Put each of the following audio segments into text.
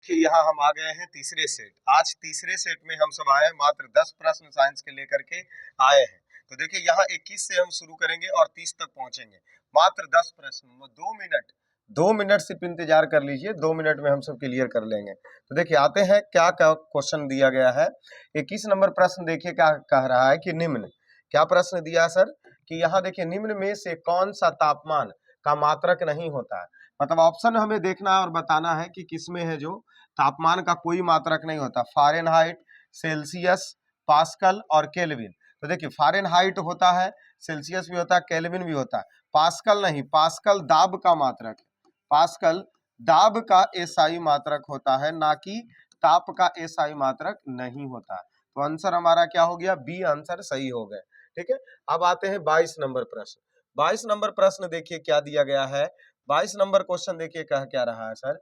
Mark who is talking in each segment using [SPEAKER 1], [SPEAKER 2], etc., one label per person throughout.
[SPEAKER 1] देखिए यहाँ हम आ गए हैं तीसरे सेट। आज तीसरे सेट में हम सब आए हैं, मात्र 10 प्रश्न साइंस के लेकर के आए हैं। तो देखिए यहाँ 21 से हम शुरू करेंगे और 30 तक पहुंचेंगे। मात्र 10 प्रश्न, 2 मिनट सिर्फ इंतजार कर लीजिए, 2 मिनट में हम सब क्लियर कर लेंगे। तो देखिए आते हैं क्या क्या क्वेश्चन दिया गया है। 21 नंबर प्रश्न देखिए क्या कह रहा है कि निम्न, क्या प्रश्न दिया सर कि यहाँ देखिए निम्न में से कौन सा तापमान का मात्रक नहीं होता है। मतलब ऑप्शन हमें देखना है और बताना है कि किसमें है जो तापमान का कोई मात्रक नहीं होता। फ़ारेनहाइट, सेल्सियस, पास्कल और केल्विन। तो देखिए फ़ारेनहाइट होता है, सेल्सियस भी होता है, केल्विन भी होता है, पास्कल नहीं। पास्कल दाब का मात्रक है, पास्कल दाब का एसआई मात्रक होता है, ना कि ताप का एसआई मात्रक नहीं होता है। तो आंसर हमारा क्या हो गया, बी आंसर सही हो गया। ठीक है, अब आते हैं 22 नंबर प्रश्न। 22 नंबर प्रश्न देखिए क्या दिया गया है। 22 नंबर क्वेश्चन देखिए कह क्या रहा है सर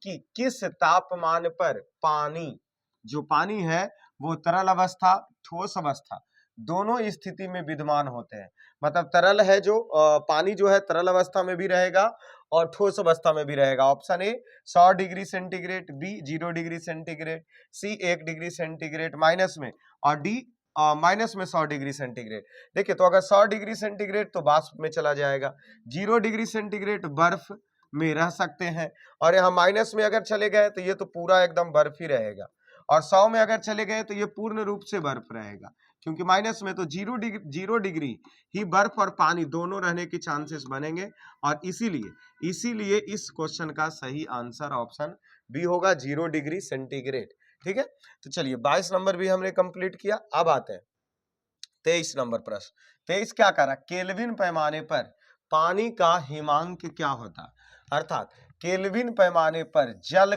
[SPEAKER 1] कि किस तापमान पर पानी, जो पानी है वो तरल अवस्था, ठोस अवस्था दोनों स्थिति में विद्यमान होते हैं। मतलब तरल है जो पानी जो है तरल अवस्था में भी रहेगा और ठोस अवस्था में भी रहेगा। Option A 100 degree centigrade, B 0 degree centigrade, C 1 degree centigrade minus में, और डी माइनस में 100 डिग्री सेंटीग्रेड। देखिए तो अगर 100 डिग्री सेंटीग्रेड तो वाष्प में चला जाएगा, 0 डिग्री सेंटीग्रेड बर्फ में रह सकते हैं, और यहाँ माइनस में अगर चले गए तो ये तो पूरा एकदम बर्फ ही रहेगा, और 100 में अगर चले गए तो ये पूर्ण रूप से बर्फ रहेगा, क्योंकि माइनस में तो 0 डिग्री ही बर्फ और पानी दोनों रहने के चांसेस बनेंगे। और इसीलिए इस क्वेश्चन का सही आंसर ऑप्शन बी होगा, 0 डिग्री सेंटीग्रेड। ठीक है, तो चलिए 22 नंबर भी हमने कंप्लीट किया। अब आते हैं 23 नंबर प्रश्न। 23 क्या करा, केल्विन पैमाने पर पानी का हिमांक क्या होता है। अर्थात केल्विन पैमाने पर जल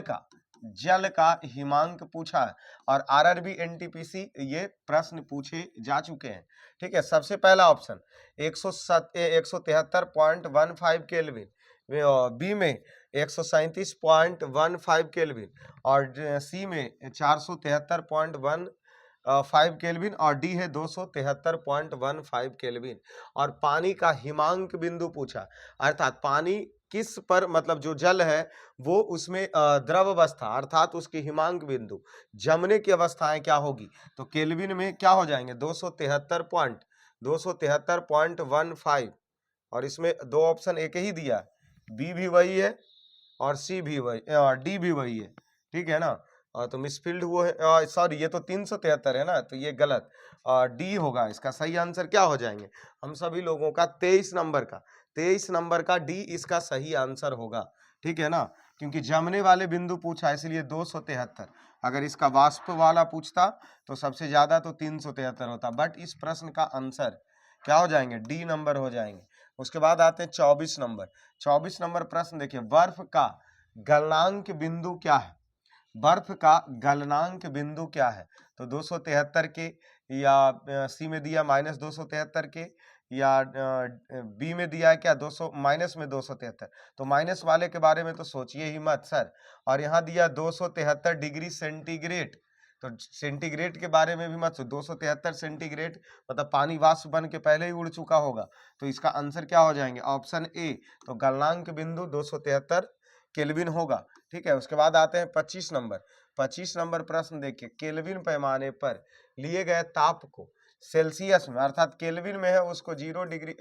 [SPEAKER 1] का हिमांक पूछा है, और आरआरबी एनटीपीसी ये प्रश्न पूछे जा चुके हैं। ठीक है, सबसे पहला ऑप्शन 173.15 केल्विन, बी में 137.15 केल्विन, और सी में 473.15 केल्विन, और डी है 273.15 केल्विन। और पानी का हिमांक बिंदु पूछा, अर्थात पानी किस पर, मतलब जो जल है वो उसमें द्रव अवस्था, अर्थात उसकी हिमांक बिंदु जमने की अवस्थाएं क्या होगी, तो केल्विन में क्या हो जाएंगे 273.15, और इसमें दो ऑप्शन एक ही दिया है, बी भी वही है और सी भी वही, डी भी वही है। ठीक है ना, तो मिसफिल्ड हुआ है, सॉरी ये तो 373 है ना, तो ये गलत, डी होगा इसका सही आंसर। क्या हो जाएंगे हम सभी लोगों का 23 नंबर का डी इसका सही आंसर होगा। ठीक है ना, क्योंकि जमने वाले बिंदु पूछा इसलिए 273। अगर इसका वाष्प वाला पूछता तो सबसे ज्यादा तो 373 होता, बट इस प्रश्न का आंसर क्या हो जाएंगे, डी नंबर हो जाएंगे। उसके बाद आते हैं 24 नंबर। 24 नंबर प्रश्न देखिए, बर्फ का गलनांक बिंदु क्या है, बर्फ का गलनांक बिंदु क्या है, तो 273 के, या सी में दिया -273 के, या बी में दिया है क्या 200 माइनस में 273, तो माइनस वाले के बारे में तो सोचिए ही मत सर। और यहाँ दिया 273 डिग्री सेंटीग्रेड, तो सेंटीग्रेड के बारे में भी मत सोच, 273 सेंटीग्रेड मतलब पानी वाष्प बन के पहले ही उड़ चुका होगा। तो इसका आंसर क्या हो जाएंगे, ऑप्शन ए, तो गलनांक बिंदु 273 केल्विन होगा। ठीक है, उसके बाद आते हैं 25 नंबर। 25 नंबर प्रश्न देखिए, केल्विन पैमाने पर लिए गए ताप को सेल्सियस में, अर्थात केल्विन में है उसको 0 डिग्री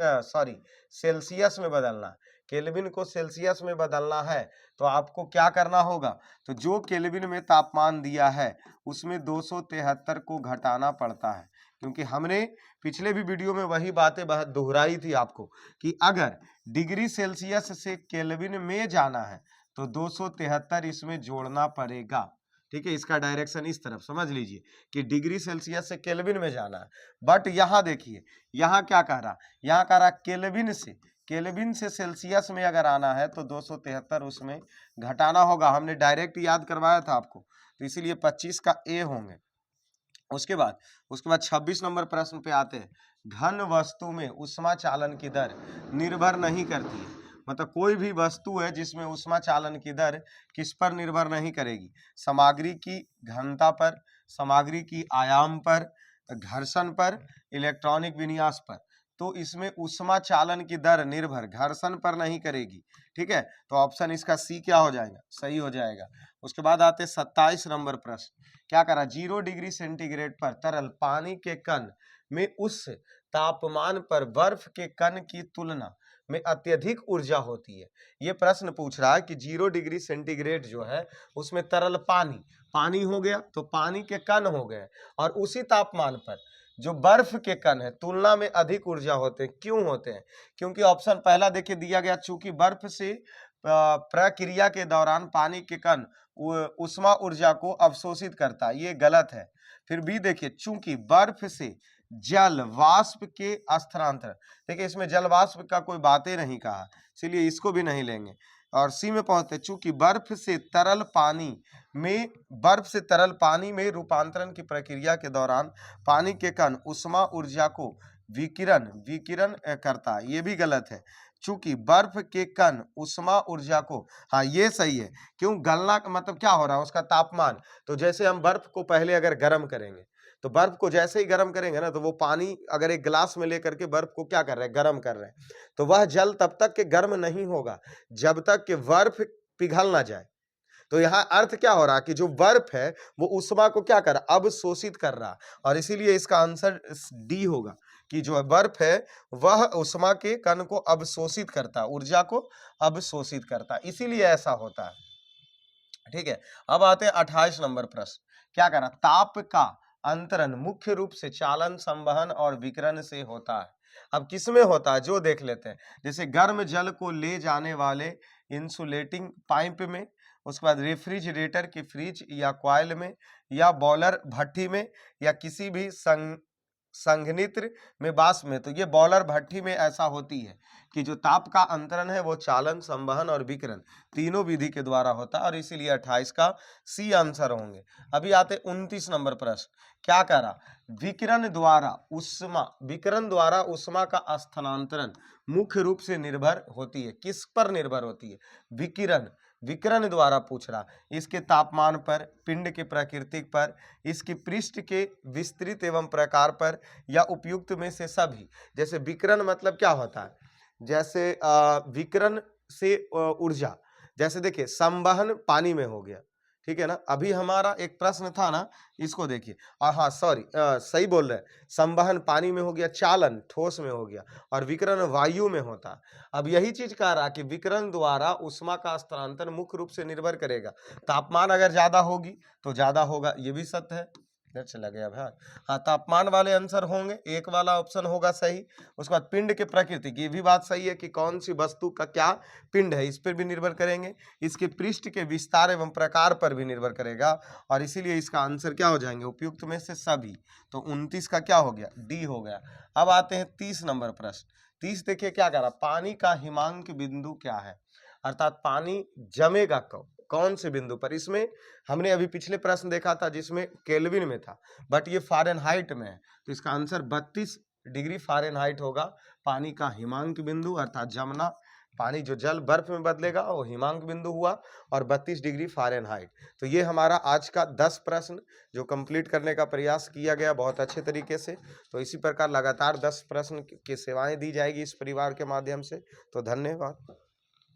[SPEAKER 1] सेल्सियस में बदलना है, केल्विन को सेल्सियस में बदलना है, तो आपको क्या करना होगा, तो जो केल्विन में तापमान दिया है उसमें 273 को घटाना पड़ता है, क्योंकि हमने पिछले भी वीडियो में वही बातें दोहराई थी आपको कि अगर डिग्री सेल्सियस से केल्विन में जाना है तो 273 इसमें जोड़ना पड़ेगा। ठीक है, इसका डायरेक्शन इस तरफ समझ लीजिए कि डिग्री सेल्सियस से केल्विन में जाना है। बट यहाँ देखिए, यहाँ क्या कह रहा, यहाँ कह रहा केल्विन से सेल्सियस में अगर आना है तो 273 उसमें घटाना होगा। हमने डायरेक्ट याद करवाया था आपको, तो इसीलिए 25 का ए होंगे। उसके बाद 26 नंबर प्रश्न पे आते हैं, घन वस्तु में ऊष्मा चालन की दर निर्भर नहीं करती है। मतलब कोई भी वस्तु है जिसमें ऊष्मा चालन की दर किस पर निर्भर नहीं करेगी, सामग्री की घनता पर, सामग्री की आयाम पर, घर्षण पर, इलेक्ट्रॉनिक विन्यास पर। तो इसमें ऊष्मा चालन की दर निर्भर घर्षण पर नहीं करेगी। ठीक है, तो ऑप्शन इसका सी क्या हो जाएगा, सही हो जाएगा। उसके बाद आते 27 नंबर प्रश्न। क्या करा, 0 डिग्री सेंटीग्रेड पर तरल पानी के कण में उस तापमान पर बर्फ के कण की तुलना में अत्यधिक ऊर्जा होती है। ये प्रश्न पूछ रहा है कि 0 डिग्री सेंटीग्रेड जो है उसमें तरल पानी हो गया, तो पानी के कण हो गए, और उसी तापमान पर जो बर्फ के कण है तुलना में अधिक ऊर्जा होते हैं। क्यों होते हैं? क्योंकि ऑप्शन पहला देखिए दिया गया, चूंकि बर्फ से प्रक्रिया के दौरान पानी के कण उष्मा ऊर्जा को अवशोषित करता है, ये गलत है। फिर बी देखिए, चूंकि बर्फ से जल वाष्प के स्थानांतरण, देखिए इसमें जल वाष्प का कोई बातें नहीं कहा, इसलिए इसको भी नहीं लेंगे। और सी में पहुंचते, चूंकि बर्फ से तरल पानी में रूपांतरण की प्रक्रिया के दौरान पानी के कण उष्मा ऊर्जा को विकिरण करता है, ये भी गलत है। चूंकि बर्फ के कण उष्मा ऊर्जा को, हाँ ये सही है, क्यों गलना का मतलब क्या हो रहा है, उसका तापमान। तो जैसे हम बर्फ को पहले अगर गर्म करेंगे, तो बर्फ को जैसे ही गर्म करेंगे ना, तो वो पानी अगर एक गिलास में लेकर के बर्फ को क्या कर रहे हैं, गर्म कर रहे हैं, तो वह जल तब तक के गर्म नहीं होगा जब तक कि बर्फ पिघल ना जाए। तो यहाँ अर्थ क्या हो रहा कि जो बर्फ है वो उष्मा को क्या कर रहा, अवशोषित कर रहा, और इसीलिए इसका आंसर डी होगा कि जो बर्फ है वह उष्मा के कण को अवशोषित करता, ऊर्जा को अवशोषित करता, इसीलिए ऐसा होता है। ठीक है, अब आते हैं 28 नंबर प्रश्न। क्या करा, ताप का अंतरण मुख्य रूप से चालन, संवहन और विकिरण से होता है। अब किसमें होता है जो देख लेते हैं, जैसे गर्म जल को ले जाने वाले इंसुलेटिंग पाइप में, उसके बाद रेफ्रिजरेटर के फ्रिज या कॉइल में, या बॉयलर भट्टी में, या किसी भी संघनित्र में वाष्प में। तो ये बॉयलर भट्टी में ऐसा होती है कि जो ताप का अंतरण है वो चालन, संवहन और विकिरण तीनों विधि के द्वारा होता है, और इसीलिए 28 का सी आंसर होंगे। अभी आते 29 नंबर प्रश्न। क्या कह रहा, विकिरण द्वारा उष्मा का स्थानांतरण मुख्य रूप से निर्भर होती है, किस पर निर्भर होती है, विकिरण द्वारा पूछ रहा, इसके तापमान पर, पिंड के प्रकृति पर, इसकी पृष्ठ के विस्तृत एवं प्रकार पर, या उपयुक्त में से सभी। जैसे विकिरण मतलब क्या होता है, जैसे विकिरण से ऊर्जा, जैसे देखिए संवहन पानी में हो गया, ठीक है ना। अभी हमारा एक प्रश्न था ना, इसको देखिए, हाँ सॉरी, सही बोल रहे हैं, संवहन पानी में हो गया, चालन ठोस में हो गया, और विकिरण वायु में होता। अब यही चीज कह रहा कि विकिरण द्वारा उष्मा का स्थानांतरण मुख्य रूप से निर्भर करेगा, तापमान अगर ज्यादा होगी तो ज्यादा होगा, ये भी सत्य है। इधर चला गया भाई, हाँ तापमान वाले आंसर होंगे, एक वाला ऑप्शन होगा सही। उसके बाद पिंड के प्रकृति की भी बात सही है कि कौन सी वस्तु का क्या पिंड है, इस पर भी निर्भर करेंगे, इसके पृष्ठ के विस्तार एवं प्रकार पर भी निर्भर करेगा, और इसीलिए इसका आंसर क्या हो जाएंगे, उपयुक्त में से सभी। तो 29 का क्या हो गया, डी हो गया। अब आते हैं 30 नंबर प्रश्न। 30 देखिए क्या कह रहा, पानी का हिमांक बिंदु क्या है, अर्थात पानी जमेगा कौन से बिंदु पर। इसमें हमने अभी पिछले प्रश्न देखा था जिसमें केल्विन में था, बट ये फ़ारेनहाइट में है, तो इसका आंसर 32 डिग्री फ़ारेनहाइट होगा। पानी का हिमांक बिंदु अर्थात जमना, पानी जो जल बर्फ में बदलेगा वो हिमांक बिंदु हुआ, और 32 डिग्री फ़ारेनहाइट। तो ये हमारा आज का 10 प्रश्न जो कंप्लीट करने का प्रयास किया गया बहुत अच्छे तरीके से। तो इसी प्रकार लगातार 10 प्रश्न की सेवाएं दी जाएगी इस परिवार के माध्यम से। तो धन्यवाद।